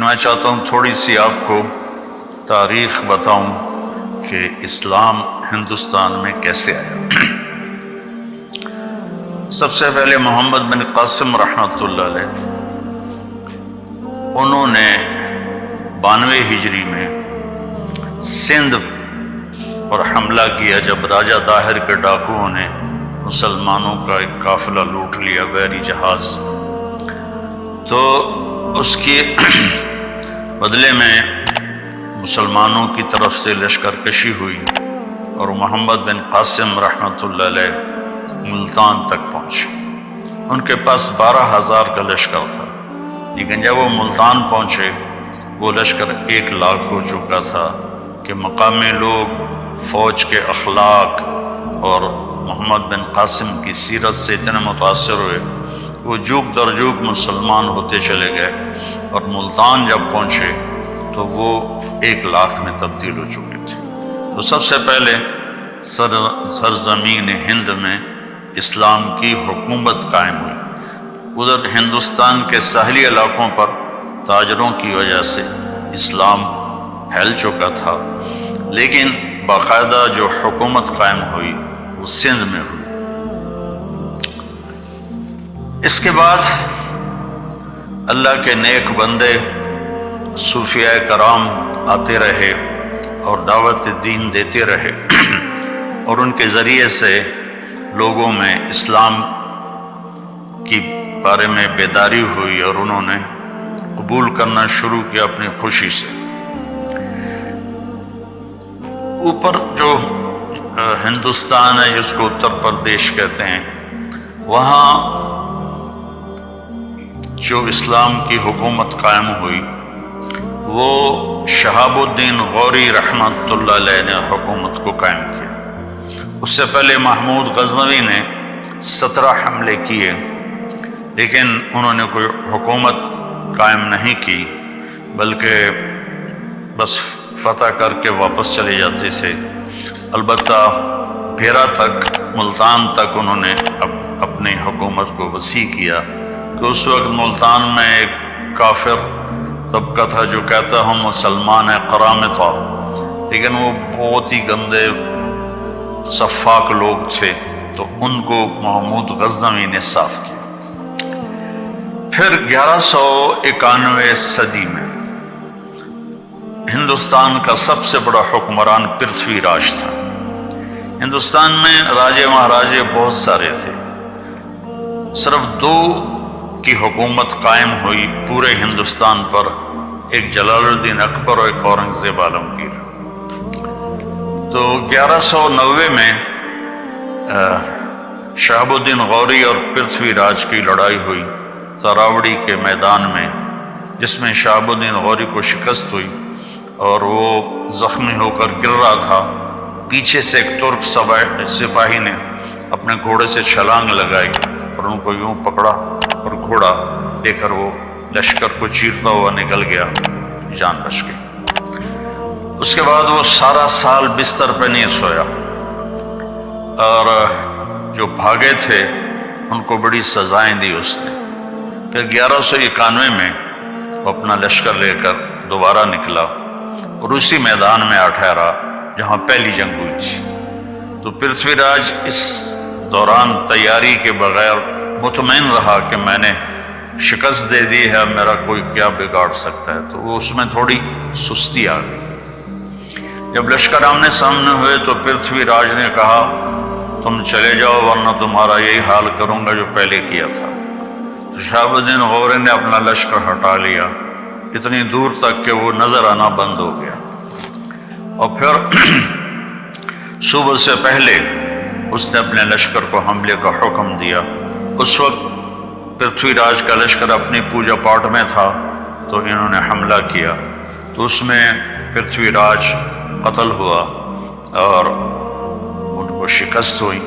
میں چاہتا ہوں تھوڑی سی آپ کو تاریخ بتاؤں کہ اسلام ہندوستان میں کیسے آیا۔ سب سے پہلے محمد بن قاسم رحمۃ اللہ علیہ، انہوں نے 92 ہجری میں سندھ پر حملہ کیا جب راجہ داہر کے ڈاکوؤں نے مسلمانوں کا ایک قافلہ لوٹ لیا، بحری جہاز۔ تو اس کے بدلے میں مسلمانوں کی طرف سے لشکر کشی ہوئی اور محمد بن قاسم رحمۃ اللہ علیہ ملتان تک پہنچے۔ ان کے پاس 12,000 کا لشکر تھا، لیکن جب وہ ملتان پہنچے وہ لشکر 1 لاکھ ہو چکا تھا کہ مقامی لوگ فوج کے اخلاق اور محمد بن قاسم کی سیرت سے اتنے متاثر ہوئے، وہ جوک در جوک مسلمان ہوتے چلے گئے، اور ملتان جب پہنچے تو وہ 1 لاکھ میں تبدیل ہو چکے تھے۔ تو سب سے پہلے سرزمین ہند میں اسلام کی حکومت قائم ہوئی۔ ادھر ہندوستان کے ساحلی علاقوں پر تاجروں کی وجہ سے اسلام پھیل چکا تھا، لیکن باقاعدہ جو حکومت قائم ہوئی وہ سندھ میں ہوئی۔ اس کے بعد اللہ کے نیک بندے صوفیاء کرام آتے رہے اور دعوت دین دیتے رہے، اور ان کے ذریعے سے لوگوں میں اسلام کی بارے میں بیداری ہوئی اور انہوں نے قبول کرنا شروع کیا اپنی خوشی سے۔ اوپر جو ہندوستان ہے جس کو اتر پردیش کہتے ہیں، وہاں جو اسلام کی حکومت قائم ہوئی وہ شہاب الدین غوری رحمۃ اللہ علیہ نے حکومت کو قائم کیا۔ اس سے پہلے محمود غزنوی نے 17 حملے کیے، لیکن انہوں نے کوئی حکومت قائم نہیں کی، بلکہ بس فتح کر کے واپس چلے جاتے تھے۔ البتہ بھیرا تک، ملتان تک انہوں نے اپنی حکومت کو وسیع کیا، کہ اس وقت ملتان میں ایک کافر طبقہ تھا جو کہتا ہم مسلمان ہیں، قرامطہ، لیکن وہ بہت ہی گندے سفاک لوگ تھے، تو ان کو محمود غزنوی نے صاف کیا۔ پھر 1191 صدی میں ہندوستان کا سب سے بڑا حکمران پرتھوی راج تھا۔ ہندوستان میں راجے مہاراجے بہت سارے تھے، صرف 2 کی حکومت قائم ہوئی پورے ہندوستان پر، ایک جلال الدین اکبر اور ایک اورنگزیب عالمگیر۔ تو 1190 میں شہاب الدین غوری اور پرتھوی راج کی لڑائی ہوئی تراوڑی کے میدان میں، جس میں شہاب الدین غوری کو شکست ہوئی اور وہ زخمی ہو کر گر رہا تھا۔ پیچھے سے ایک ترک سپاہی نے اپنے گھوڑے سے چھلانگ لگائی اور ان کو یوں پکڑا اور گھوڑا لے کر وہ لشکر کو چیرتا ہوا نکل گیا، جان بچ گئی۔ اس کے بعد وہ سارا سال بستر پہ نہیں سویا، اور جو بھاگے تھے ان کو بڑی سزائیں دی اس نے۔ پھر 1191 میں وہ اپنا لشکر لے کر دوبارہ نکلا اور اسی میدان میں ٹھہرا جہاں پہلی جنگ ہوئی تھی۔ تو پرتھوی راج اس دوران تیاری کے بغیر مطمئن رہا کہ میں نے شکست دے دی ہے، میرا کوئی کیا بگاڑ سکتا ہے، تو وہ اس میں تھوڑی سستی آ گئی۔ جب لشکر آمنے سامنے ہوئے تو پرتھوی راج نے کہا تم چلے جاؤ ورنہ تمہارا یہی حال کروں گا جو پہلے کیا تھا۔ تو شہاب الدین غوری نے اپنا لشکر ہٹا لیا اتنی دور تک کہ وہ نظر آنا بند ہو گیا، اور پھر صبح سے پہلے اس نے اپنے لشکر کو حملے کا حکم دیا۔ اس وقت پرتھوی راج کا لشکر اپنی پوجا پاٹ میں تھا، تو انہوں نے حملہ کیا، تو اس میں پرتھوی راج قتل ہوا اور ان کو شکست ہوئی۔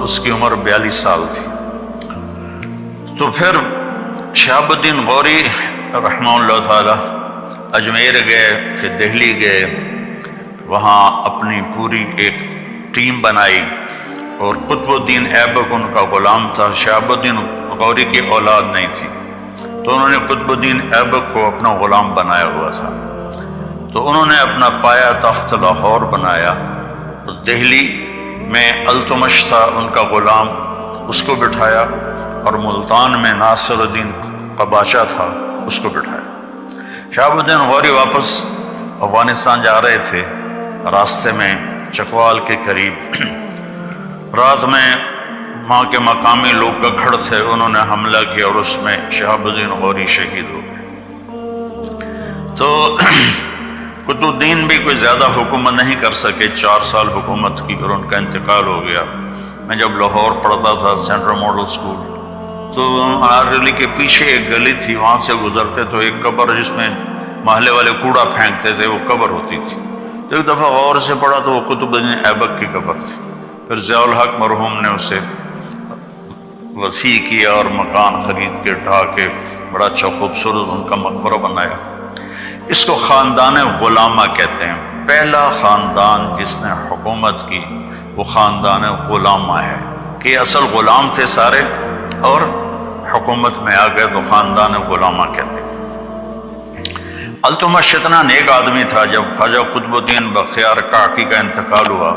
اس کی عمر 42 سال تھی۔ تو پھر شہاب الدین غوری رحمہ اللہ تعالی اجمیر گئے، پھر دہلی گئے، وہاں اپنی پوری ایک ٹیم بنائی، اور قطب الدین ایبک ان کا غلام تھا۔ شہاب الدین غوری کی اولاد نہیں تھی، تو انہوں نے قطب الدین ایبک کو اپنا غلام بنایا ہوا تھا، تو انہوں نے اپنا پایا تخت لاہور بنایا، دہلی میں التمش تھا ان کا غلام، اس کو بٹھایا، اور ملتان میں ناصر الدین قباشہ تھا، اس کو بٹھایا۔ شہاب الدین غوری واپس افغانستان جا رہے تھے، راستے میں چکوال کے قریب رات میں وہاں کے مقامی لوگ گکھڑ تھے، انہوں نے حملہ کیا اور اس میں شہاب الدین غوری شہید ہو گئے۔ تو قطب الدین بھی کوئی زیادہ حکومت نہیں کر سکے، 4 سال حکومت کی اور ان کا انتقال ہو گیا۔ میں جب لاہور پڑھتا تھا سینٹرل ماڈل سکول، تو آرلی کے پیچھے ایک گلی تھی، وہاں سے گزرتے تو ایک قبر جس میں محلے والے کوڑا پھینکتے تھے وہ قبر ہوتی تھی، تو ایک دفعہ غور سے پڑھا تو وہ قطب الدین ایبک کی قبر تھی۔ پھر ضیاء الحق مرحوم نے اسے وسیع کیا اور مکان خرید کے ڈھا کے بڑا اچھا خوبصورت ان کا مقبرہ بنایا۔ اس کو خاندان غلامہ کہتے ہیں، پہلا خاندان جس نے حکومت کی وہ خاندان غلامہ ہے، کہ اصل غلام تھے سارے اور حکومت میں آ گئے تو خاندان غلامہ کہتے ہیں۔ التمش اتنا نیک آدمی تھا، جب خواجہ قطب الدین بختیار کاکی کا انتقال ہوا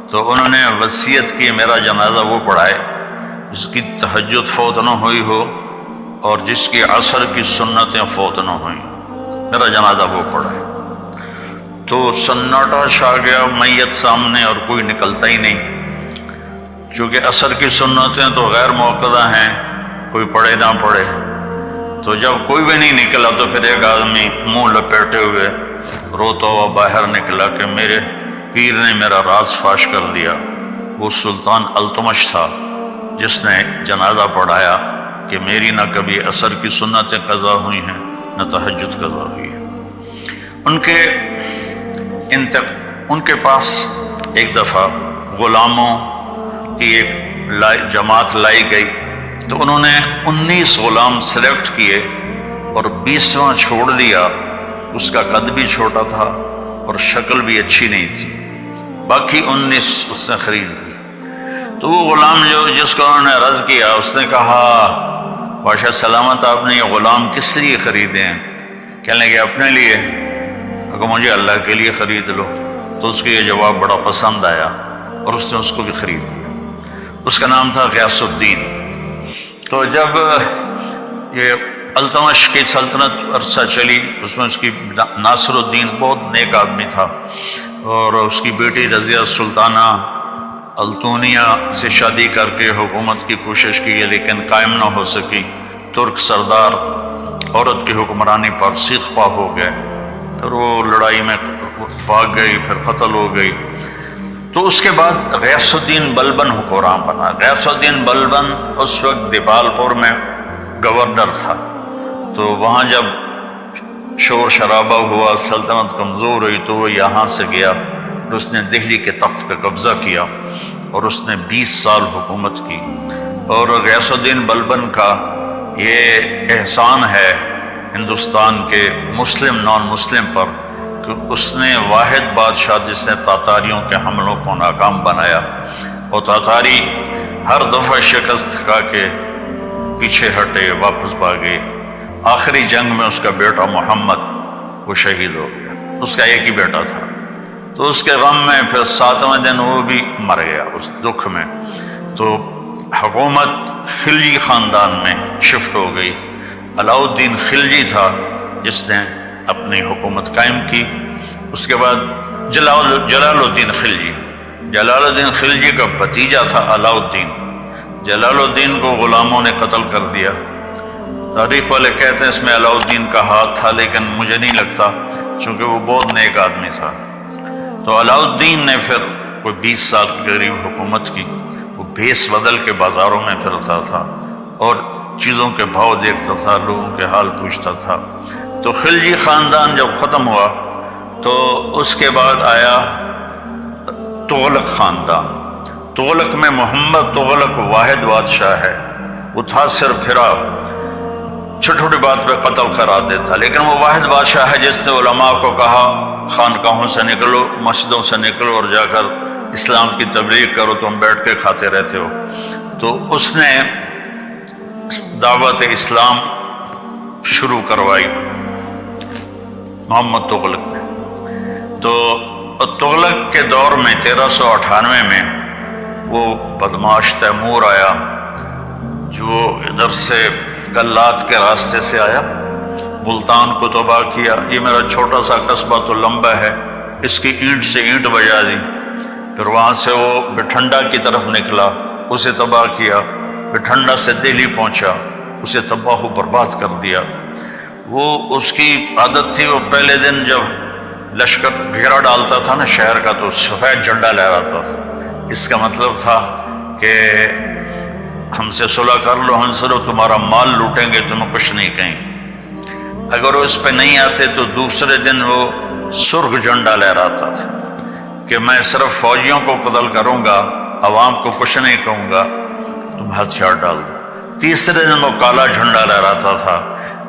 تو انہوں نے وصیت کی میرا جنازہ وہ پڑھائے جس کی تہجد فوت نہ ہوئی ہو اور جس کی عصر کی سنتیں فوت نہ ہوئیں، میرا جنازہ وہ پڑھائے۔ تو سناٹا چھا گیا، میت سامنے اور کوئی نکلتا ہی نہیں، چونکہ عصر کی سنتیں تو غیر موقدہ ہیں، کوئی پڑھے نہ پڑھے۔ تو جب کوئی بھی نہیں نکلا تو پھر ایک آدمی منہ لپیٹے ہوئے روتا ہوا باہر نکلا کہ میرے پیر نے میرا راز فاش کر دیا۔ وہ سلطان التمش تھا جس نے جنازہ پڑھایا کہ میری نہ کبھی عصر کی سنتیں قضا ہوئی ہیں نہ تہجد قضا ہوئی ہے۔ ان کے پاس ایک دفعہ غلاموں کی ایک جماعت لائی گئی، تو انہوں نے 19 غلام سلیکٹ کیے اور 20واں چھوڑ دیا، اس کا قد بھی چھوٹا تھا اور شکل بھی اچھی نہیں تھی، باقی 19 اس نے خرید لی۔ تو وہ غلام جس کو انہوں نے رد کیا، اس نے کہا بادشاہ سلامت آپ نے یہ غلام کس لیے خریدے ہیں؟ کہنے لگے اپنے لیے۔ اگر مجھے اللہ کے لیے خرید لو۔ تو اس کو یہ جواب بڑا پسند آیا اور اس نے اس کو بھی خرید لیا۔ اس کا نام تھا غیاث الدین۔ تو جب یہ التمش کی سلطنت عرصہ چلی، اس میں اس کی ناصر الدین بہت نیک آدمی تھا، اور اس کی بیٹی رضیہ سلطانہ التونیہ سے شادی کر کے حکومت کی کوشش کی، لیکن قائم نہ ہو سکی۔ ترک سردار عورت کی حکمرانی پر سیخ پا ہو گئے، پھر وہ لڑائی میں بھاگ گئی، پھر قتل ہو گئی۔ تو اس کے بعد غیاث الدین بلبن حکمران بنا۔ غیاث الدین بلبن اس وقت دیپال پور میں گورنر تھا، تو وہاں جب شور شرابہ ہوا، سلطنت کمزور ہوئی، تو وہ یہاں سے گیا اور اس نے دہلی کے تخت پہ قبضہ کیا اور اس نے 20 سال حکومت کی۔ اور غیاث الدین بلبن کا یہ احسان ہے ہندوستان کے مسلم نان مسلم پر کہ اس نے واحد بادشاہ جس نے تاتاریوں کے حملوں کو ناکام بنایا، اور تاتاری ہر دفعہ شکست کھا کے پیچھے ہٹے، واپس بھاگے۔ آخری جنگ میں اس کا بیٹا محمد وہ شہید ہو گیا، اس کا ایک ہی بیٹا تھا۔ تو اس کے غم میں پھر 7واں دن وہ بھی مر گیا اس دکھ میں۔ تو حکومت خلجی خاندان میں شفٹ ہو گئی۔ علاؤ الدین خلجی تھا جس نے اپنی حکومت قائم کی۔ اس کے بعد جلال الدین خلجی، جلال الدین خلجی کا بھتیجا تھا علاؤ الدین۔ جلال الدین کو غلاموں نے قتل کر دیا۔ تاریخ والے کہتے ہیں اس میں علاؤ الدین کا ہاتھ تھا، لیکن مجھے نہیں لگتا، چونکہ وہ بہت نیک آدمی تھا۔ تو علاؤ الدین نے پھر کوئی 20 سال کے قریب حکومت کی۔ وہ بھیس بدل کے بازاروں میں پھرتا تھا اور چیزوں کے بھاؤ دیکھتا تھا، لوگوں کے حال پوچھتا تھا۔ تو خلجی خاندان جب ختم ہوا تو اس کے بعد آیا تغلق خاندان۔ تغلق میں محمد تغلق واحد بادشاہ ہے، وہ تھا صرف پھرا، چھوٹی چھوٹی بات پہ قتل کرا دیتا، لیکن وہ واحد بادشاہ ہے جس نے علماء کو کہا خانقاہوں سے نکلو، مسجدوں سے نکلو اور جا کر اسلام کی تبلیغ کرو، تم بیٹھ کے کھاتے رہتے ہو۔ تو اس نے دعوت اسلام شروع کروائی محمد تغلق نے۔ تو تغلق کے دور میں 1398 میں وہ بدماش تیمور آیا جو ادھر سے گلات کے راستے سے آیا، ملتان کو تباہ کیا۔ یہ میرا چھوٹا سا قصبہ تو لمبا ہے، اس کی اینٹ سے اینٹ بجا دی۔ پھر وہاں سے وہ بٹھنڈا کی طرف نکلا، اسے تباہ کیا۔ بٹھنڈا سے دہلی پہنچا، اسے تباہ و برباد کر دیا۔ وہ اس کی عادت تھی، وہ پہلے دن جب لشکر گھیرا ڈالتا تھا نا شہر کا تو سفید جھنڈا لہراتا تھا۔ اس کا مطلب تھا کہ ہم سے صلح کر لو، ہم صرف تمہارا مال لوٹیں گے، تمہیں کچھ نہیں کہیں گے۔ اگر وہ اس پہ نہیں آتے تو دوسرے دن وہ سرخ جھنڈا لہراتا تھا کہ میں صرف فوجیوں کو قتل کروں گا، عوام کو کچھ نہیں کہوں گا، تم ہتھیار ڈال دو۔ تیسرے دن وہ کالا جھنڈا لہراتا تھا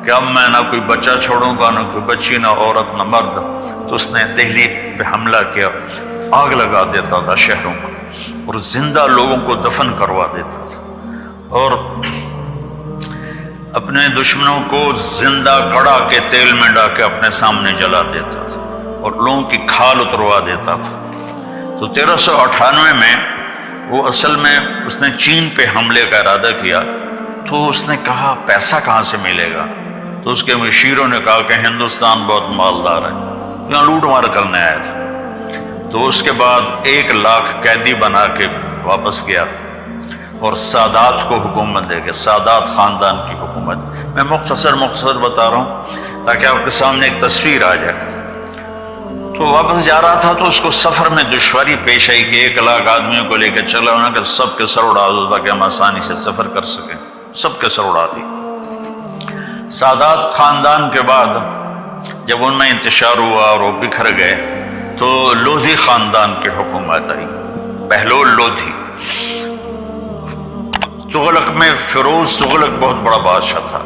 کہ اب میں نہ کوئی بچہ چھوڑوں گا، نہ کوئی بچی، نہ عورت، نہ مرد۔ تو اس نے دہلی پہ حملہ کیا، آگ لگا دیتا تھا شہروں کو، اور زندہ لوگوں کو دفن کروا دیتا تھا، اور اپنے دشمنوں کو زندہ کڑا کے تیل میں ڈال کے اپنے سامنے جلا دیتا تھا، اور لوگوں کی کھال اتروا دیتا تھا۔ تو 1398 میں وہ اصل میں اس نے چین پہ حملے کا ارادہ کیا۔ تو اس نے کہا پیسہ کہاں سے ملے گا؟ تو اس کے مشیروں نے کہا کہ ہندوستان بہت مالدار ہے، یہاں لوٹ مار کرنے آیا تھا۔ تو اس کے بعد 1 لاکھ قیدی بنا کے واپس گیا اور سادات کو حکومت دے گیا، سادات خاندان کی حکومت۔ میں مختصر بتا رہا ہوں تاکہ آپ کے سامنے ایک تصویر آ جائے۔ تو واپس جا رہا تھا تو اس کو سفر میں دشواری پیش آئی کہ 1 لاکھ آدمیوں کو لے کے چلا ہونا کہ سب کے سر اڑا دو تاکہ ہم آسانی سے سفر کر سکیں۔ سب کے سر اڑا دی۔ سادات خاندان کے بعد جب ان میں انتشار ہوا اور وہ بکھر گئے تو لودھی خاندان کی حکومت آئی، بہلول لودھی۔ تغلق میں فیروز تغلق بہت بڑا بادشاہ تھا۔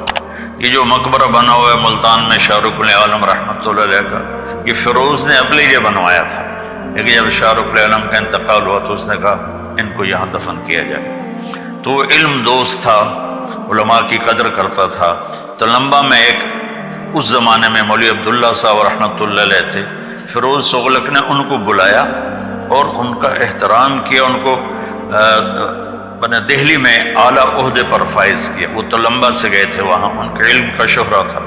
یہ جو مقبرہ بنا ہوا ہے ملتان میں شاہ رخ العالم رحمۃ اللہ علیہ کا، یہ فیروز نے اپنے لیے بنوایا تھا، لیکن جب شاہ رخ العالم کا انتقال ہوا تو اس نے کہا ان کو یہاں دفن کیا جائے۔ تو وہ علم دوست تھا، علماء کی قدر کرتا تھا۔ تو لمبا میں ایک اس زمانے میں مولوی عبداللہ صاحب رحمۃ اللہ علیہ تھے، فیروز تغلق نے ان کو بلایا اور ان کا احترام کیا، ان کو دہلی میں اعلیٰ عہدے پر فائز کیا۔ وہ تو لمبا سے گئے تھے وہاں، ان کے علم کا شہرہ تھا۔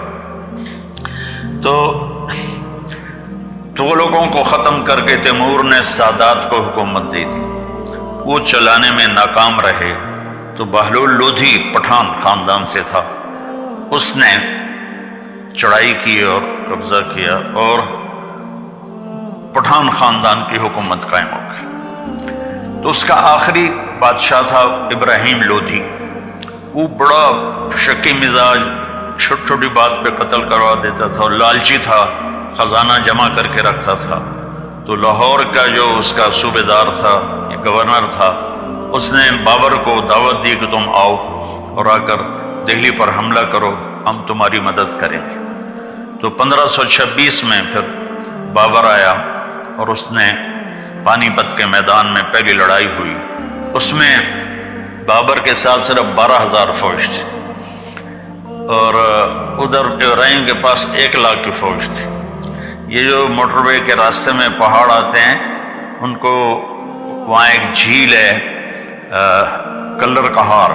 تو تغلقوں کو ختم کر کے تیمور نے سادات کو حکومت دی تھی، وہ چلانے میں ناکام رہے۔ تو بہلول لودھی پٹھان خاندان سے تھا، اس نے چڑھائی کی اور قبضہ کیا اور پٹھان خاندان کی حکومت قائم ہو گئی۔ تو اس کا آخری بادشاہ تھا ابراہیم لودھی۔ وہ بڑا شکی مزاج، چھوٹی چھوٹی بات پہ قتل کروا دیتا تھا اور لالچی تھا، خزانہ جمع کر کے رکھتا تھا۔ تو لاہور کا جو اس کا صوبے دار تھا، گورنر تھا، اس نے بابر کو دعوت دی کہ تم آؤ اور آ کر دہلی پر حملہ کرو، ہم تمہاری مدد کریں گے۔ تو 1526 میں پھر بابر آیا اور اس نے پانی پت کے میدان میں پہلی لڑائی ہوئی۔ اس میں بابر کے ساتھ صرف 12,000 فوج تھی اور ادھر ابراہیم کے پاس 1 لاکھ کی فوج تھی۔ یہ جو موٹر وے کے راستے میں پہاڑ آتے ہیں ان کو، وہاں ایک جھیل ہے کلر کہار،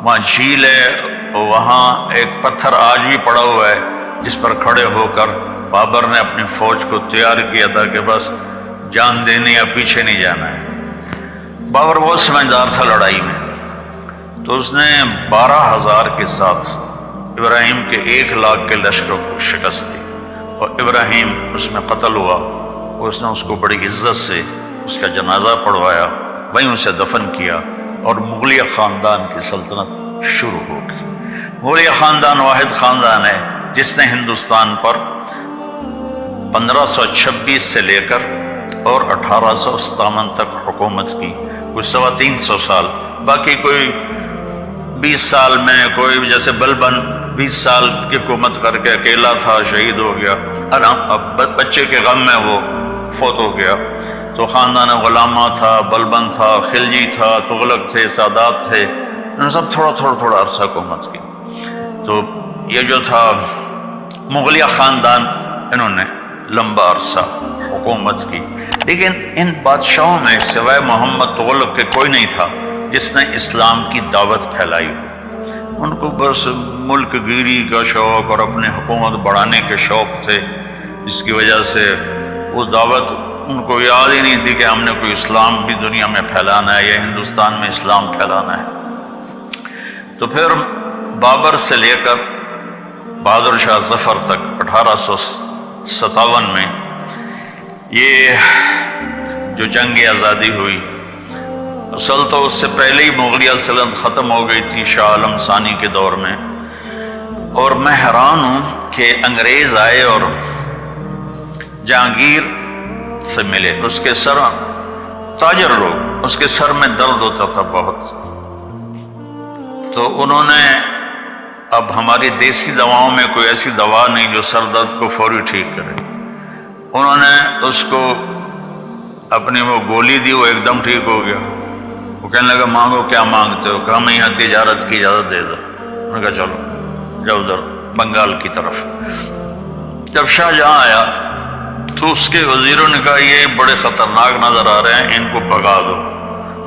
وہاں جھیل ہے، وہاں ایک پتھر آج بھی پڑا ہوا ہے جس پر کھڑے ہو کر بابر نے اپنی فوج کو تیار کیا تھا کہ بس جان دینی یا پیچھے نہیں جانا ہے۔ بابر بہت سمجھدار تھا لڑائی میں، تو اس نے 12,000 کے ساتھ ابراہیم کے 1 لاکھ کے لشکر کو شکست دی اور ابراہیم اس میں قتل ہوا۔ اس نے اس کو بڑی عزت سے اس کا جنازہ پڑھوایا، وہیں اسے دفن کیا اور مغلیہ خاندان کی سلطنت شروع ہو گئی۔ مغلیہ خاندان واحد خاندان ہے جس نے ہندوستان پر 1526 سے لے کر اور 1857 تک حکومت کی، کوئی 325 سال۔ باقی کوئی 20 سال میں کوئی جیسے بلبن 20 سال کی حکومت کر کے اکیلا تھا، شہید ہو گیا، اب بچے کے غم میں وہ فوت ہو گیا۔ تو خاندان غلامہ تھا، بلبن تھا، خلجی تھا، تغلق تھے، سادات تھے، انہوں نے سب تھوڑا عرصہ حکومت کی۔ تو یہ جو تھا مغلیہ خاندان، انہوں نے لمبا عرصہ حکومت کی، لیکن ان بادشاہوں میں سوائے محمد تغلق کے کوئی نہیں تھا جس نے اسلام کی دعوت پھیلائی ہو۔ ان کو بس ملک گیری کا شوق اور اپنے حکومت بڑھانے کے شوق تھے، جس کی وجہ سے وہ دعوت ان کو یاد ہی نہیں تھی کہ ہم نے کوئی اسلام بھی دنیا میں پھیلانا ہے یا ہندوستان میں اسلام پھیلانا ہے۔ تو پھر بابر سے لے کر بہادر شاہ ظفر تک 1857 میں یہ جو جنگ آزادی ہوئی، اصل تو اس سے پہلے ہی مغلیہ سلطنت ختم ہو گئی تھی شاہ عالم ثانی کے دور میں، اور میں حیران ہوں کہ انگریز آئے اور جہانگیر سے ملے، اس کے سر تاجر لوگ، اس کے سر میں درد ہوتا تھا بہت، تو انہوں نے، اب ہماری دیسی دواؤں میں کوئی ایسی دوا نہیں جو سر درد کو فوری ٹھیک کرے، انہوں نے اس کو اپنی وہ گولی دی، وہ ایک دم ٹھیک ہو گیا۔ وہ کہنے لگا مانگو کیا مانگتے ہو؟ کہ ہمیں یہاں تجارت کی اجازت دے دو۔ انہوں نے کہا چلو جاؤ ادھر بنگال کی طرف۔ جب شاہ جہاں آیا تو اس کے وزیروں نے کہا یہ بڑے خطرناک نظر آ رہے ہیں، ان کو بھگا دو۔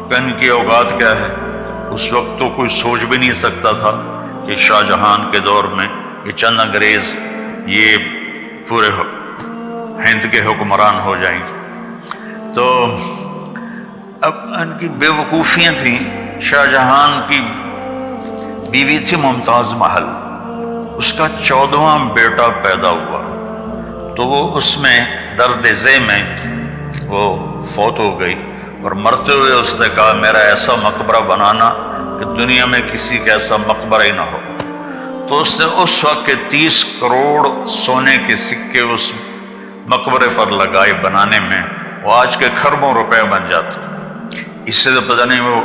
کہ ان کی اوقات کیا ہے؟ اس وقت تو کوئی سوچ بھی نہیں سکتا تھا کہ شاہ جہان کے دور میں یہ چند انگریز یہ پورے ہند کے حکمران ہو جائیں گے۔ تو اب ان کی بے وقوفیاں تھیں۔ شاہ جہان کی بیوی تھی ممتاز محل، اس کا 14واں بیٹا پیدا ہوا، تو وہ اس میں درد ذہ میں وہ فوت ہو گئی، اور مرتے ہوئے اس نے کہا میرا ایسا مقبرہ بنانا کہ دنیا میں کسی کا ایسا مقبرہ ہی نہ ہو۔ تو اس نے اس وقت کے 30 کروڑ سونے کے سکے اس مقبرے پر لگائے بنانے میں، وہ آج کے کھربوں روپے بن جاتے۔ اس سے تو پتہ نہیں وہ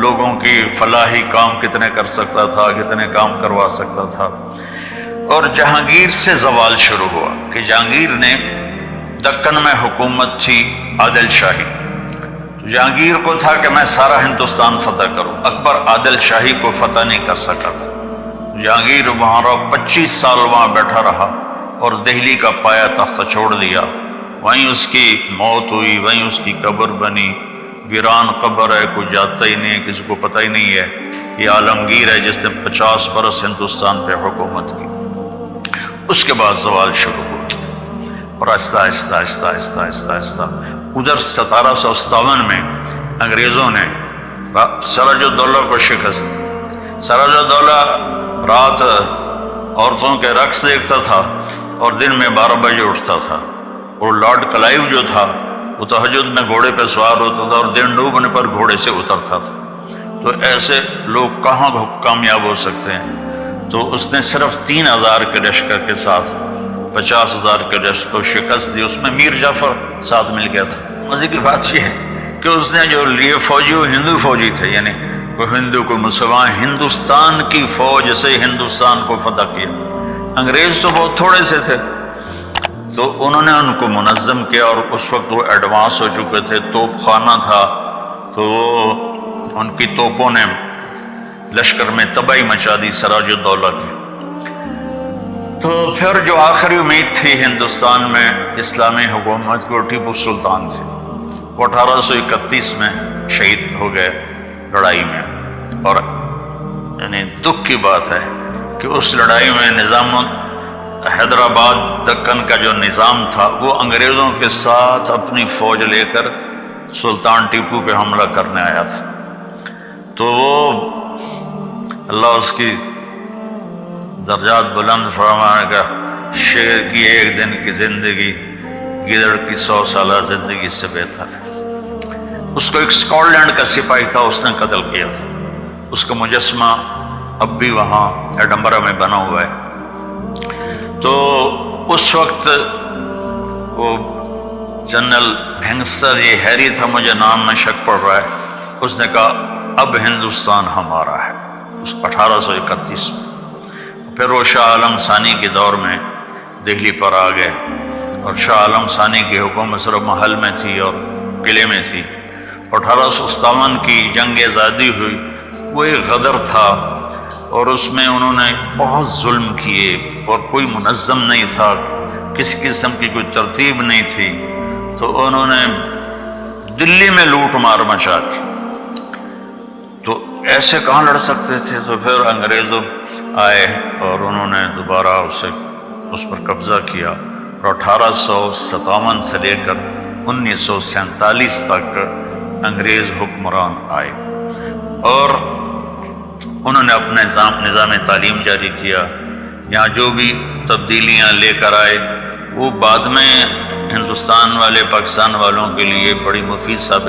لوگوں کی فلاحی کام کتنے کر سکتا تھا، کتنے کام کروا سکتا تھا۔ اور جہانگیر سے زوال شروع ہوا کہ جہانگیر نے دکن میں حکومت تھی عادل شاہی، تو جہانگیر کو تھا کہ میں سارا ہندوستان فتح کروں، اکبر عادل شاہی کو فتح نہیں کر سکا تھا۔ جہانگیر وہاں 25 سال وہاں بیٹھا رہا اور دہلی کا پایا تختہ چھوڑ دیا، وہیں اس کی موت ہوئی، وہیں اس کی قبر بنی، ویران قبر ہے، کوئی جاتا ہی نہیں ہے، کسی کو پتہ ہی نہیں ہے۔ یہ عالمگیر ہے جس نے 50 برس ہندوستان پہ حکومت کی۔ اس کے بعد زوال شروع ہو گیا، اور آہستہ آہستہ آہستہ آہستہ آہستہ آہستہ ادھر 1757 میں انگریزوں نے سراج الدولہ کو شکست دی۔ سراج الدولہ رات عورتوں کے رقص دیکھتا تھا اور دن میں 12 بجے اٹھتا تھا، اور لارڈ کلائیو جو تھا وہ تہجد میں گھوڑے پہ سوار ہوتا تھا اور دن ڈوبنے پر گھوڑے سے اترتا تھا۔ تو ایسے لوگ کہاں کامیاب ہو سکتے ہیں؟ تو اس نے صرف 3000 کے لشکر کے ساتھ 50,000 کے لشکر کو شکست دی، اس میں میر جعفر ساتھ مل گیا تھا۔ مزے کی بات یہ ہے کہ اس نے جو لیے فوجی وہ ہندو فوجی تھے، یعنی کوئی ہندو کوئی مسلمان، ہندوستان کی فوج سے ہندوستان کو فتح کیا۔ انگریز تو بہت تھوڑے سے تھے، تو انہوں نے ان کو منظم کیا، اور اس وقت وہ ایڈوانس ہو چکے تھے، توپ خانہ تھا، تو ان کی توپوں نے لشکر میں تباہی مچا دی سراج الدولہ کی۔ تو پھر جو آخری امید تھی ہندوستان میں اسلامی حکومت کو، ٹیپو سلطان تھے، وہ 1831 میں شہید ہو گئے لڑائی میں۔ اور یعنی دکھ کی بات ہے کہ اس لڑائی میں نظام حیدرآباد دکن کا جو نظام تھا وہ انگریزوں کے ساتھ اپنی فوج لے کر سلطان ٹیپو پہ حملہ کرنے آیا تھا۔ تو وہ اللہ اس کی درجات بلند فرمائے گا، شیر کی ایک دن کی زندگی گدڑ کی 100 سالہ زندگی سے بہتر ہے۔ اس کو ایک اسکاٹ لینڈ کا سپاہی تھا، اس نے قتل کیا تھا۔ اس کا مجسمہ اب بھی وہاں ایڈنبرا میں بنا ہوا ہے۔ تو اس وقت وہ جنرل ہینگسر، یہ ہیری تھا، مجھے نام میں شک پڑ رہا ہے، اس نے کہا اب ہندوستان ہمارا ہے، اس 1831 میں۔ پھر وہ شاہ عالم ثانی کے دور میں دہلی پر آ گئے، اور شاہ عالم ثانی کی حکومت صرف محل میں تھی اور قلعے میں تھی۔ 1857 کی جنگ آزادی ہوئی، وہ ایک غدر تھا اور اس میں انہوں نے بہت ظلم کیے اور کوئی منظم نہیں تھا، کسی قسم کی کوئی ترتیب نہیں تھی، تو انہوں نے دلی میں لوٹ مار مچا دی۔ تو ایسے کہاں لڑ سکتے تھے؟ تو پھر انگریزوں آئے اور انہوں نے دوبارہ اس پر قبضہ کیا، اور 1857 سے لے کر 1947 تک انگریز حکمران آئے، اور انہوں نے اپنا نظام تعلیم جاری کیا۔ یہاں جو بھی تبدیلیاں لے کر آئے وہ بعد میں ہندوستان والے، پاکستان والوں کے لیے بڑی مفید ثابت